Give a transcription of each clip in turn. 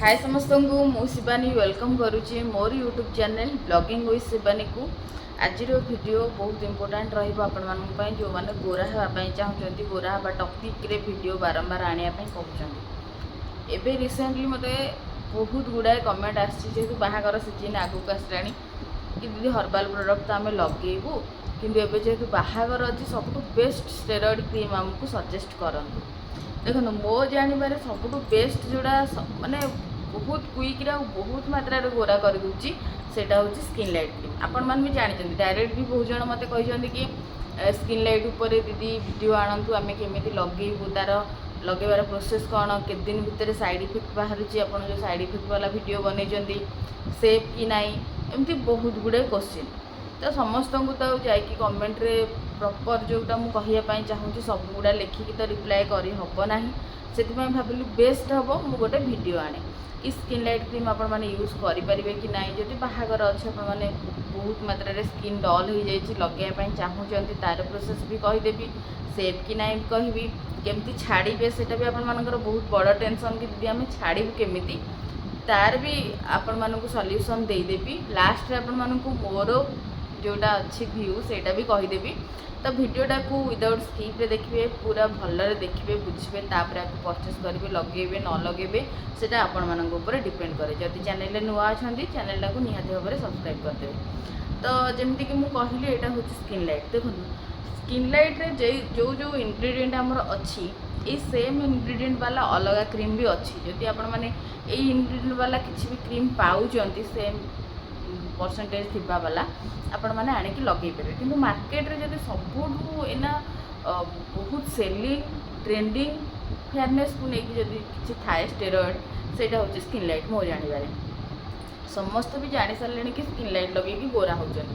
हाय समस्त को मु शिवानी वेलकम करुच्ची मोर YouTube channel blogging with Shivani को। आज वीडियो बहुत इंपोर्टेंट रही जो मैंने गोरा हाँपाई चाहते गोरा हाँ टपिक वीडियो बारंबार आने कहते एवं रिसेंटली मत बहुत गुड़ाए कमेंट आसतु बाहागर सीजन आगक आसला कि दीदी हर्बाल प्रोडक्ट तो आम लगेबू किंतु एवं जेहेतु बाहागर अच्छी सब बेस्ट स्टेरॉइड क्रीम आमको सजेस्ट करूँ। देखो मो जानवर सब बेस्ट जोड़ा माने बहुत क्विक बहुत मात्रा गोरा कर दूची सेटा हूँ स्किन लाइट क्रीम। आपण मैंने भी जानते डायरेक्ट भी बहुत जन मत कहते कि स्किन लाइट उपर दीदी वीडियो आणतु आम केमी लगेबू तार लगेबार प्रोसेस कौन के दिन भितर साइड इफेक्ट बाहर आपड़ जो साइड इफेक्ट वाला वीडियो बनई सेफ कि नाई एमती बहुत गुड़े क्वेश्चन तो समस्त को तो जाकि कमेंट रे प्रॉपर जोटा मुझे कहवाई चाहूँगी सब गुड़ा लिखिकी तो रिप्लाय करी हम ना से भाविली बेस्ट हम मुझे गोटे वीडियो आने कि स्किन लाइट क्रीम आपण मैंने यूज करेंगे कि ना जब बाहागर अच्छे आपने बहुत मात्रा स्किन डल हो जाए लगेवाई चाहूँगी तार प्रोसेस भी कहीदेवी सेफ कि ना कहबी केमती छाड़े से भी आपर बहुत बड़ टेंशन कि दीदी आम छाड़ू केमी तार भी आपण मानक सल्यूशन देदेवी लास्ट आपण मानक मोर जोटा अच्छी व्यू सेटा भी कहीदेवी। तो वीडियोटा को विदाउट स्किप देखिए पूरा भलरे देखिए बुझे तापर आपको परचेस करेंगे लगेबे न लगेबे सेटा आपण मानक ऊपर डिपेंड करे। जदि चैनल नुआ अच्छा चैनल को निहाती भाव में सब्सक्राइब करदेवे। तो जमती कि मुझे कहली यहाँ हूँ स्किन लाइट देखो स्किन लाइट रे जो जो इंग्रेडिएंट आमर अच्छी ये सेम इंग्रेडिएंट वाला अलग क्रीम भी अच्छी जदि आपण मैंने यही इंग्रेडिएंट वाला किसी भी क्रीम पाउचंती सेम परसेंटेज थिबा वाला आपण मैंने आणिकी लगे पारे कि मार्केट रे जब सबुठू एना बहुत सेलिंग ट्रेंडिंग फेयरनेस को लेकिन जब किसी थाए स्टेरॉइड सेटा हूँ स्किन लाइट मो जानवर समस्त भी जानी सारे कि स्किन लाइट लगे गोरा होती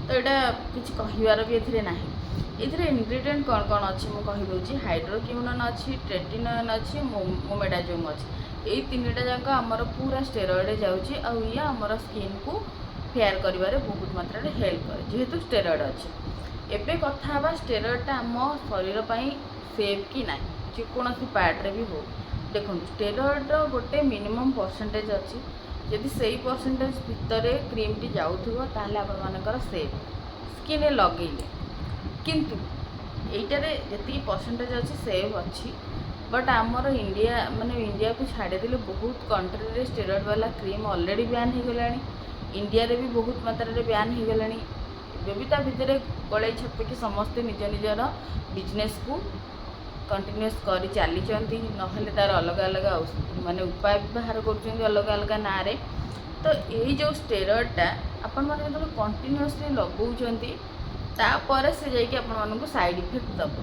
तो यहाँ किसी कहबार भी ए ना ये इंग्रेडिएंट कौन कौन अच्छी मुझे कहीदे हाइड्रोक्विनोन अच्छी ट्रेटिनोन अच्छी मोमेडाजोम अच्छी यही तीनटा जाक आमर पूरा स्टेरॉइड जाऊँगी आउ आमर स्किन को फेयर करिवारे बहुत मात्रा हेल्प करे जेहेतु स्टेरॉइड अच्छे। एबे कथा बा स्टेरॉइडटा आम शरीर पाई सेफ कि ना जेकोसी पार्ट रे भी हो देखो स्टेरॉइड गोटे मिनिमम परसेंटेज अच्छी यदि सही परसेंटेज भितर क्रीम टी जाऊथुबो ताहले आपण मानकर सेफ स्किन लगेले किंतु एटारे जति परसेंटेज अच्छी सेफ अच्छी बट आमर इंडिया माने इंडिया को छाड़देले बहुत कंट्री रे स्टेरॉइड वाला क्रीम ऑलरेडी बैन हो गलानी इंडिया रे भी बहुत मात्रा बैन हो गलानी भी ता भितर गड़े छपेकी समस्ते निज निजर बिजनेस को कंटिन्यूस कर चली ना तार अलग अलग माने उपाय भी बाहर कर अलग अलग ना रे। तो यही जो स्टेरॉइडटा आपण माने जो कंटिन्यूसली लगाउछंती तापर से जाइए आपण को साइड इफेक्ट दब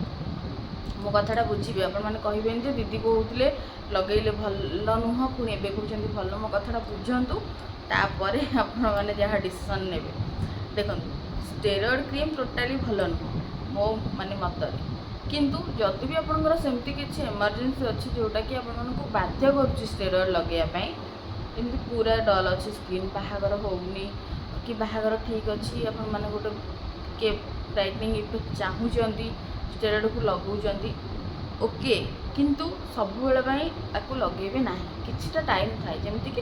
मो कथाटा बुझे आपण मैंने कहबेनि जे दीदी कहते लगेले भल नुह पुणी एवं कहते भल मो कथाटा बुझंतु तापर आपण मैंने जहाँ डिसीजन ने देखो स्टेरॉइड क्रीम टोटाली भल नुह मो माने मतरे किंतु जदि भी आपंकर सेमती किसी इमरजेंसी अच्छी जोटा कि आपण को बाध्य करुच्ची स्टेरॉइड लगेवाई एमती पूरा डल अच्छी स्किन बाहागर होनी कि बाहागर ठीक अच्छी आपण मैंने गोटे के ब्राइटनिंग इफेक्ट चाहूँगी स्टेरॉइड को लगाउछंती ओके किंतु सब बेले लगेबे ना किछिटा टाइम थाए जमती कि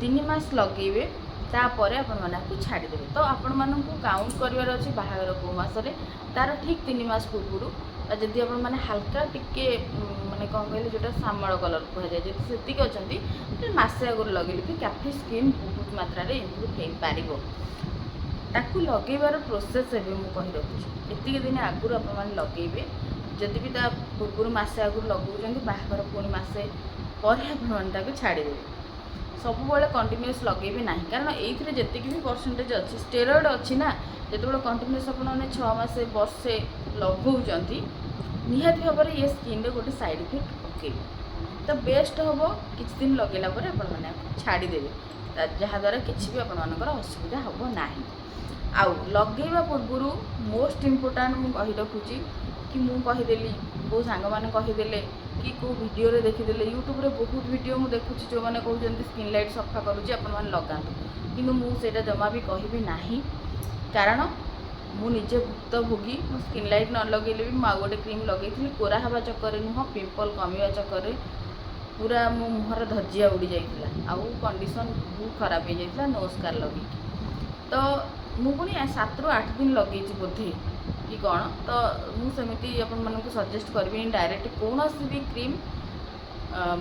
3 मास लगेबे तापर आपण माने छाड़देवे। तो आपण मानू काउंट करिवार अछि बाहागर को मासरे तार ठीक 3 मास पूर्व जदि आपण माने हल्का टिके माने कौन कहले जोटा सामल कलर कह जाए जदि सेतिक अछंती मासे आगर लगेले भी काफी स्किन बहुत मात्रा रे इम्प्रूव हो पारिबो ताकू लगेबार प्रोसेस एबे मु कहि रखुछि एतिक दिन आगुर आपण माने लगेबे जदि भी ता पूर्व मासे आगुर लगाउछंती बाहागर पुणी मासे पर आपण माने ताकू छाड़देवे सब बेले कंटिन्यूस लगेबे ना कारण ये जी भी परसेंटेज अच्छी स्टेरॉइड अच्छी ना जो कंटिन्यूस आपने 6 मास वर्षे लगाउछंती निहाती भाव में ये स्किन रे गोटे साइड इफेक्ट पकेब तो बेस्ट हम किसी दिन लगेला मैंने छाड़देवे जहाद्वारा किसी भी आपर असुविधा हम ना आउ लगेवा पूर्व मोस्ट इम्पोर्टाट मुझे रखुची कि मुझे कहीदेली बहु सांग मैंने कहीदेले कि को वीडियो रे देखीदे यूट्यूब रे बहुत वीडियो मुझे देखुची जो मैंने कहते स्किन लाइट सफा करुँच आपने लगातु कि मुझे जमा भी कहबी ना कारण मु निजे भुक्तभोगी स्किन लाइट न लगेले भी मुझे गोटे क्रीम लगे गोरा हवा चक्कर नुह पिंपल कमिवा चक्कर पूरा मो मुहर धज्जिया उड़ी जाइथिला आउ कंडीशन बहुत खराब हो जाइथिला नमस्कार लगे तो मु पुणी 7 ରୁ 8 दिन लगे बोधे कि कौन तो मुझे आपण मानक सजेस्ट करी डायरेक्ट कौन भी क्रीम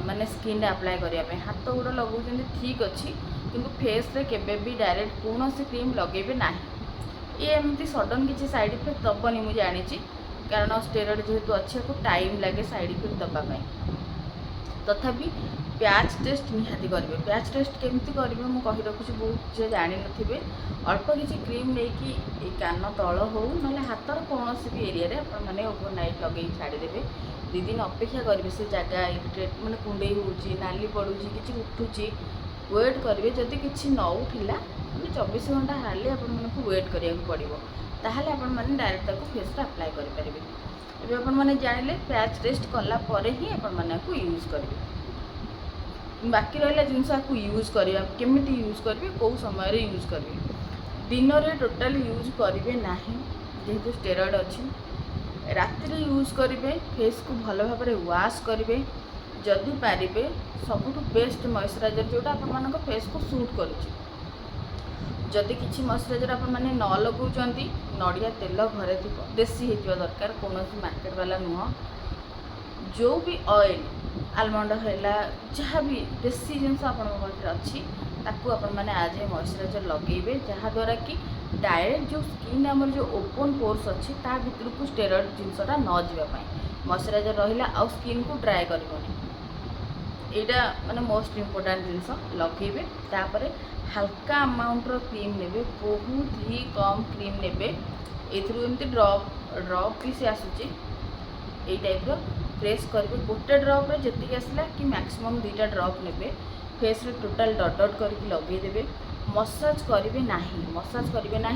माने स्किन अप्लाई करने हाथ गोड़ लगौन ठीक अच्छी किंतु फेस रे केबे भी डायरेक्ट कौन क्रीम लगेबे ना ये एमती सडन किसी साइड इफेक्ट दबनी मुझे जानी कारण स्टेरॉइड जेहेतु अच्छे को टाइम लगे साइड इफेक्ट दबाई तथापि प्याच टेस्ट निहाती करेंगे प्याच टेस्ट केमती करेंगे मुझे कही रखुच्छी बहुत जे जानी नथिबे अल्प किसी क्रीम नहीं कान तल हो ना हाथर कौन भी एरिया रे आपण माने ओवरनाइट लगे छाड़ीदेवे 2 दिन अपेक्षा करेंगे से जगह इरिटेट मैंने कुंडई हो नाली पड़ू कि उठुची वेट करेंगे जदि किसी न उठिला मैंने 24 घंटा हाली आपण मानक वेट करिया पड़ो ताहले आपण माने डायरेक्ट ताको फेस रे अप्लाई करि परिबे एबे आपण माने जानिले प्याच टेस्ट कला परे ही आपण माने को यूज करिवे बाकी रहा जिनस आपको यूज करवा केमिटी यूज करेंगे कौ समय रे यूज करेंगे दिन में टोटाली यूज करेंगे ना जेहेतु स्टेरॉइड अच्छी राति यूज करेंगे फेस को भल भाव में वाश करेंगे जदि पारे सबुठ बेस्ट मॉइस्चराइजर जोटा आपण फेस को सूट करुच्ची जदि किसी मॉइस्चराइजर आपण मैंने न लगाउछंती नड़िया तेल घरे थी देसी होइतिबा दरकार कौन मार्केट वाला नुह जो भी ऑयल आलमंड है जहाँ भी देसी जिनस अच्छी ताकू आपण मैंने आज मॉइस्चराइजर लगेबे जहाँद्वारा कि डायरेक्ट जो स्किन आमर जो ओपन पोर्स अच्छी ता भीतर को स्टेरॉइड जिनसटा न जावाई मॉइस्चराइजर रहिला आउ स्किन को ड्राई करबनी एटा माने मोस्ट इम्पोर्टेंट जिनस लगेबे तापरे हल्का अमाउंट रो क्रीम नेबे बहुत ही कम क्रीम नेबे एथरु एमती ड्रॉप ड्रॉप भी से आसुची ए टाइप रो प्रेस करेंगे गोटे ड्रप रे जी आसला कि मैक्सिमम 2टा ड्रप ने फेस रे टोटाल डट डट करके लगेदेवे मसाज करेंगे ना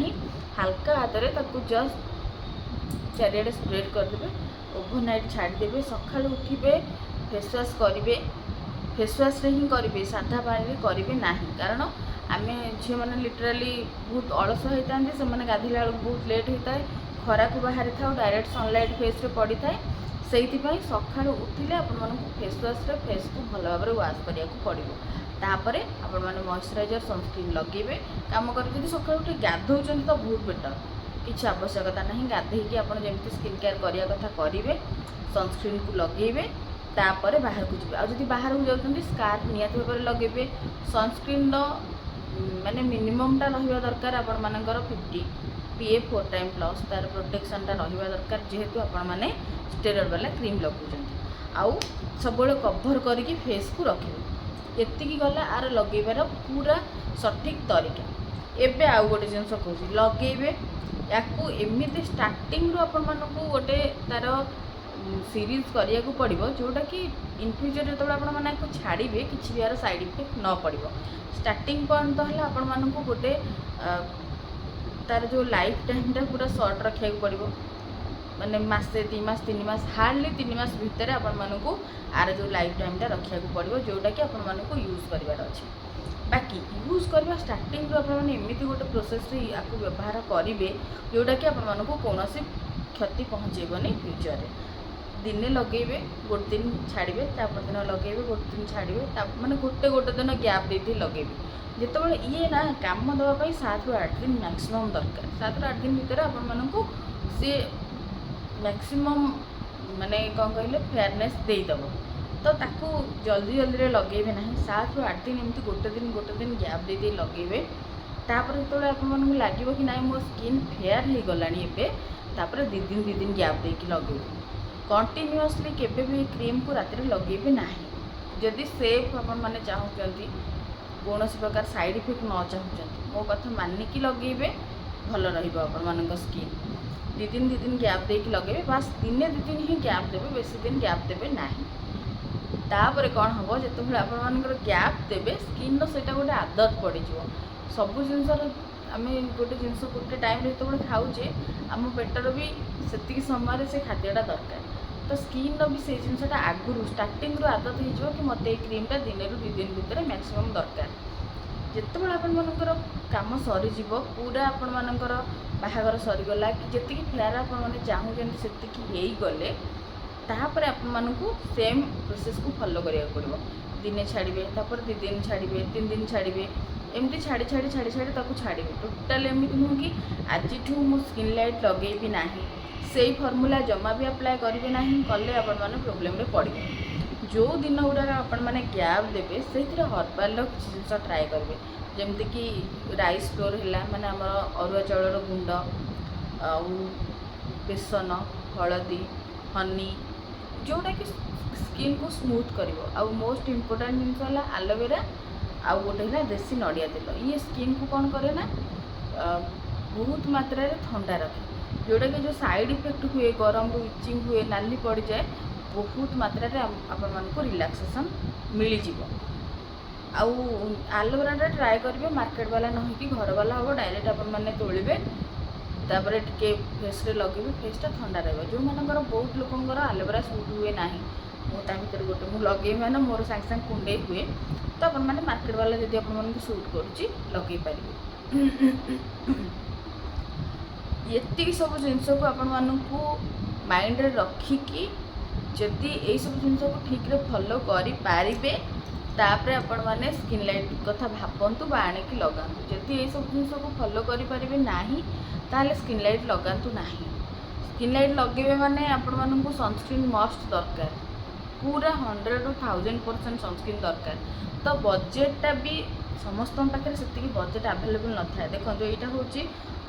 हल्का हाथ में ताको जस्ट चारिआडे स्प्रेड करदे ओवरनाइट छाड़ीदेवे सका उठे फेसवाश करेंगे फेसवाश रे ही करेंगे साधा पानी करेंगे ना कारण आम झील मैंने लिटराली बहुत अलस होता से गाधेला बहुत लेट होता है खरा को बाहरी था डायरेक्ट सनलाइट फेस रे पड़ी था से सका उठिले आपण फेसवाश रे फेस को भल भाव में वाश करिया पड़ो तापरे आपण मैंने मॉइस्चराइजर सनस्क्रीन लगेबे काम कर सका उठे गाधौचंती तो बहुत बेटर किसी आवश्यकता नहीं गाधेकी आपड़ जमी स्किन केयर करने कथा करेंगे सनस्क्रीन को लगेबे तापर बाहर को जी आदि बाहर को जाऊँच स्कार्फ निहाती भाव लगेबे सनस्क्रीन माने मिनिममटा रहा दरकार आपण मानकर 50 PA 4 टाइम प्लस तार प्रोटेक्शनटा रहा दरकार जेहेतु आपण मैंने स्टेरॉइड वाला क्रीम लगाउछंती आउ सब कभर करके फेस को रखिबे एतिकी गला आर लगेबार पूरा सठिक तरीका एबे आउ गोटे जिनस कहूँ लगेबे याकू एमती स्टार्टिंग रू आपण मानकू गोटे तार सीरीज करिया को पड़ो जोटा कि इन फ्यूचर जो आपण माने को छाड़िबे किछि भी यार साइड इफेक्ट न पड़ो स्टार्टिंग पॉइंट तो है आपण मानकू गोटे तार जो लाइफ टाइमटा पूरा सर्ट रखा पड़ो माने मासे 2 मास 3 मास हार्डली 3 मास भितर आपण मानकू आर जो लाइफ टाइमटा रखा पड़ो जोटा कि आपण मानकू यूज करिवार अछि बाकी यूज करवा स्टार्टिंग रू आपण एमती गोटे प्रोसेस रे याकू व्यवहार करेंगे जोटा कि आपण मानकू कौनसी क्षति पहुँचेबनी फ्यूचर रे दिने लगेबे गोटे दिन छाड़िबे तापर दिन लगेबे गोटे दिन छाड़िबे माने गोटे गोटे दिन गैप देते लगेबे जितेबाला ये ना काम देवाई 7 ରୁ 8 दिन मैक्सिमम दरकार 7 ରୁ 8 दिन भितर आपण मानकू सी मैक्सिमम माने कौन कहले फेयरनेस देदेव तो ताकू जल्दी जल्दी लगेबे ना 7 ରୁ 8 दिन एमती गोटे दिन गैप दे लगेबे तापर जो आपको लगे कि ना मो स्किन फेयर हो गलानी एबे तापर 2 दिन गैप देके लगेबे कंटिन्यूअसली केबे भी क्रीम को राति लगेबे ना जदि सेफ आपण माने चाहूचंती कौन प्रकार साइड इफेक्ट न चाहूँगी मो कथा मानिकी लगेबे भल रहिबो आपण मानक स्किन 2 दिन गैप देके लगेबे बस दिने 2 दिन ही गैप देबे बेसी दिन गैप देबे नाही तापर कौन हम जो आपण मानकर गैप देबे स्किन सेटा गोटे आदत पड़ जाव सब जिनसर आम गोटे जिनस गोटे टाइम जो खाऊे आम पेटर भी से समय से खाद्यटा दरकार तो स्किन भी से जिनसटा आगुरी स्टार्टिंग रू आदत हो कि मत क्रीमटा दिन रू 2 दिन भितर मैक्सिमम दरकार जिते आपण मानकर काम सरीज पूरा आपण मानकर बाहागर सरीगला कि जी फेयर आपण मैंने चाहूँ से गले तापर आपको सेम प्रोसेस को फॉलो करिया पड़ो। दिने छाड़िबे, तापर 2 दिन छाड़िबे, 3 दिन छाड़िबे, एमती छाड़ी छाड़ी छाड़ी छाड़ी ताको छाड़िबे। टोटाल एमती नुह कि आज मु स्किन लाइट लगेबी नाही, सेई फॉर्मूला जमा भी अप्लाई करेंगे ना, कले आपण मैंने प्रोब्लेम में पड़े। जो दिन गुड़ाक आपण मैंने गैप देवे से हर्बाल किसी जिन ट्राए करेंगे, जमती कि राइस फ्लोर है माने आमर अरुआ चाउलर गुंड, बेसन, हलदी, हनी, जोटा कि स्किन को स्मूथ करिवो। आ मोस्ट इम्पोर्टेंट जिनस है एलोवेरा, आउ गोटे है देसी नड़िया तेल। ये स्किन को कौन करे ना बहुत मात्रा रे ठंडा रखे, जोटा कि जो साइड इफेक्ट हुए, गरम इचिंग हुए, नाली पड़ जाए, बहुत मात्रा रे आपण मानको रिलैक्सेशन मिल जिवो। आउ एलोवेरा ट्राए करेंगे मार्केट वाला न कि घर वाला हम डायरेक्ट आपण मैंने तोलिबे, तापर टिके फेस रे लगेबे, फेसटा ठंडा रहिबो। जो मानकर बहुत लोकंकर एलोवेरा सूट हुए नाही, मुझे भर गोटे मुझे लगे मैंने मोर सांगे सांगे कुंडे हुए, तो अपन मैंने मार्केट वाला जब अपन सूट करुच्ची लगे पारे। ये सब जिनस को आपण मानू माइंड रे रखिकी जदि यही सब जिनस को ठीक रे फॉलो करि पारिबे, तापरे आपण माने स्किन लाइट कथा भाबंतु बा आनिकी लगांतु। जदि यही सब जिनस को फॉलो करि पारिबे नाही, ताले स्किन लाइट लगांतु नाही। स्किन लाइट लगेबे माने आपण मानू सनस्क्रीन मस्ट दरकार, पूरा 100 to 1000% सनस्क्रीन दरकार। तो बजेटा भी समस्त पाखे से बजेट आवेलेबल न था। देखो यहाँ हूँ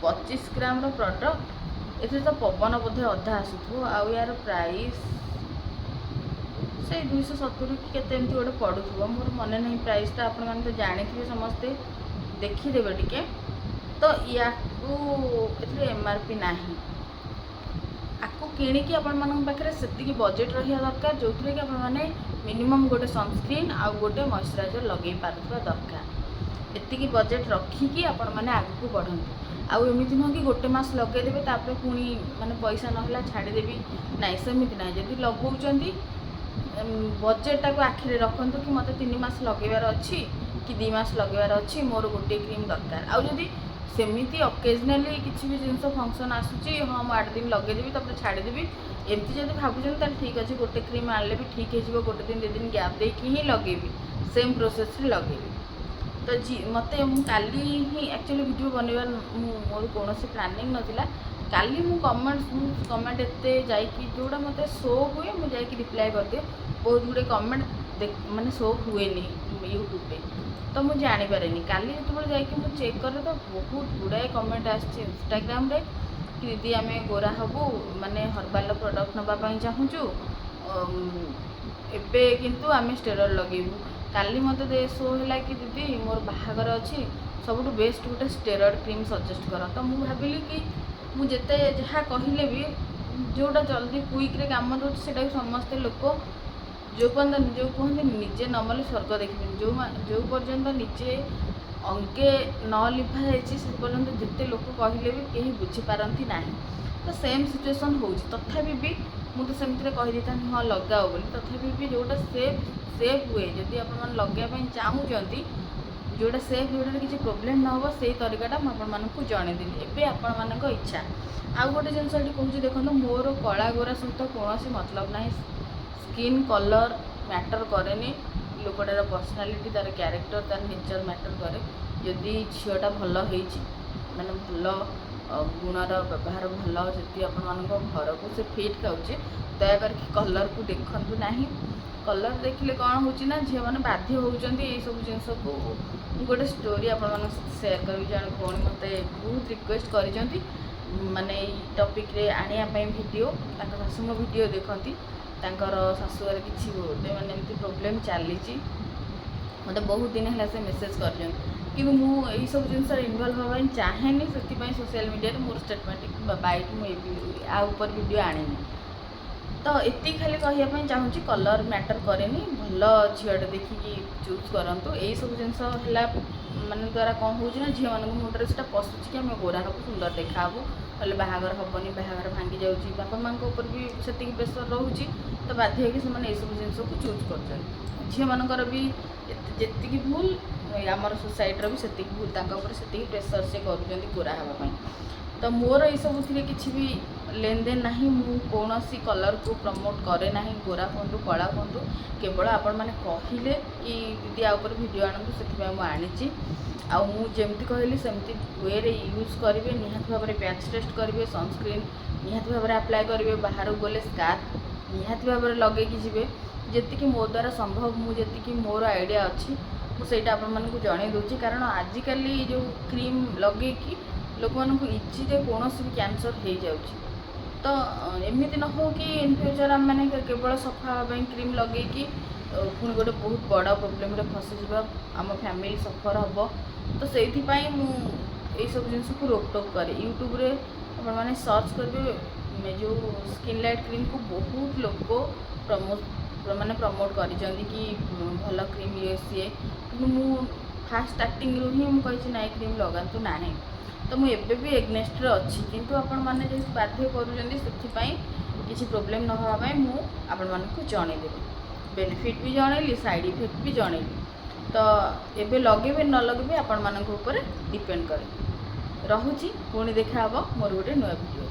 25 ग्राम प्रोडक्ट, ये तो पवन बोधे अधा आसुथो, आउ यार प्राइस से 270 कि केते एमती गोटे पड़ुथो, मोर मन नहीं प्राइसटा। आपण मैंने तो जानी समस्ते देखीदेवे टिके। तो या MRP नाही, आपको किणिकी आपण मान पाखे से बजेट रहा दरकार, जो थी कि आपने मिनिमम गोटे सनस्क्रीन आउ गोटे मॉइस्चराइजर लगे पारुवा दरकार। एतिकी बजेट रखिकी आपण मैंने आगू बढ़ंतु। आउ एमती नुह कि गोटे मास लगेदेवे तापर पुणी माने पैसा ना छाड़देवी, नाई सेमती ना। जदि लगौचंती बजेटा को आखिरे रखंतु कि मते 3 मास लगेबार अच्छी कि 2 मास लगेबार अच्छी, मोर गोटे क्रीम दरकार। आउ जदि सेमिति ऑकेजनली किसी भी जिनस फंक्शन आसूची, हाँ मुझे 8 दिन लगेदेवी तापर छाड़देवी, एमती जब भावुं ठीक अच्छे गोटे क्रीम आने भी ठीक हो, गोटे दिन 2 दिन गैप देकी ही लगेबी, सेम प्रोसेस रे लगेबी। तो मत काली ही एक्चुअली वीडियो बनवार मोर कौन प्लानिंग नाला। काली मु कमेंट एते जाइकी जोड़ा मत शो हुए मुझे रिप्लाई करदिए, बहुत गुड़े कमेंट माने शो हुए नहीं यूट्यूब पे, तो मुझे जानीपारे। काली जो जाकि चेक करे तो बहुत गुड़ाए कमेंट आसछि इंस्टाग्राम रे कि दीदी आम गोरा हबू माने हर्बाल प्रोडक्ट नापी चाहूँ, एबे किंतु आम स्टेरॉइड लगेबू। काली मत शो है कि दीदी मोर बाहागर अच्छी, सबुठ बेस्ट गोटे स्टेरॉइड क्रीम सजेस्ट कर। तो मुझे भाविली कि मुझे जहाँ कहले भी जोटा जल्दी क्विक काम दूसरा समस्ते लोक जो पर्यटन जो कहते निजे नमले स्वर्ग देखिए, जो पर्यटन निजे अंके न लिभा से पर्यटन जिते लोक कहले भी कहीं बुझीपारती ना। तो सेम सिचुएसन हो तथापि भी मुझे सेमती कही था हाँ लगाओ बोली, तथापि भी जोटा सेफ हुए जदि आप लगाई चाहूँगी, जोटा सेफ जोटा किसी प्रोब्लेम ना हो से तरीकाटा मुझे जनईदेली। एवं आपण मान इच्छा। आउ गोटे जिनस कहूँ देखो, मोर कला गोरा सहित कौन मतलब ना, स्किन कलर मैटर करे, लोकटार पर्सनालीटी तार क्यारेक्टर तार नेचर मैटर करे। जदि झीटा भल माने भल गुणर व्यवहार भल जी आपण घर को से फिट खाऊे, दयाकर कलर को देखु ना। कलर देखिले कौन हो झील मैंने बाध्य होती ये सब जिनस को। गोटे स्टोरी आपण सेयार करी, जन भौणी मत बहुत रिक्वेस्ट कर माने टॉपिक रे आनिया वीडियो, शाशु मो वीडियो देखती, शाशुआर किसी गोटे मैंने एमती प्रोब्लेम चली मत बहुत दिन है से मेसेज कर कि मुझे सब जिन इनवल्व हाँ चाहेनी, से सोशल मीडिया मोर स्टेटमेंट बाइट मुझे आपर वीडियो आनी। तो ये खाली कहवाई चाहूँगी कलर मैटर करे, भल झीटे देखिकी चूज करूँ। यही सब जिनस मान द्वारा कौन हो झील मान मुंडे से पशुची कि आम गोरा हम सुंदर देखाबू, ना बाहागर हेनी, बाहागर भांगी जाऊँगी, बापा माँ भी से प्रेसर रोचे, तो बाध्य हो सब जिन को चूज कर। झील मानकर भी जी भूल आमर सोसाइटर भी से भूल, से प्रेसर से कर गोरा हाँपाई। तो मोर ये सब किसी भी लेन देन नहीं कौन कलर को प्रमोट करे ना गोरा हूँ कला हूँ केवल आपण मैंने कहले कि दीदी आ वीडियो आणतु से मुझे आमती कहली सेमती वे यूज करेंगे निहाती भाव में पैच टेस्ट करेंगे सनस्क्रीन निहाती भाव में अप्लाई करेंगे बाहर गले स्कार्फ निहाती भाव में लगे जी जी मो द्वारा संभव मुझे मोर आइडिया अच्छी मुझे आपको जन दूसरी कारण आजिकल जो क्रीम लगे कि लोक मानक इजिले कौन भी कैंसर हो जाऊँगी तो एमती न हो कि इन फ्यूचर आम मैंने केवल सफा क्रीम लगे कि पुणी गोटे बहुत बड़ा प्रोब्लेम फसीज आम फैमिली सफर हम तो से सब जिन को रोकटोक करे यूट्यूब रे आप मैंने सर्च करेंगे जो स्किन लाइट क्रीम को बहुत लोग प्रमोट कर कि भल क्रीम ये सी कि फास्ट स्टार्टिंग ही मुझे ना क्रीम लगातु ना तो मुझे भी एग्नेस्ट अच्छी किंतु आपण मैंने जो बाध्य करुँच प्रोब्लेम न होगा मुझे जनईदेवी बेनिफिट भी जनइली साइड इफेक्ट भी जनइली तो एबे लगे न लगे आपण मान डिपेंड करे रहुची पुणी देखा मोर गोटे नुआ वीडियो।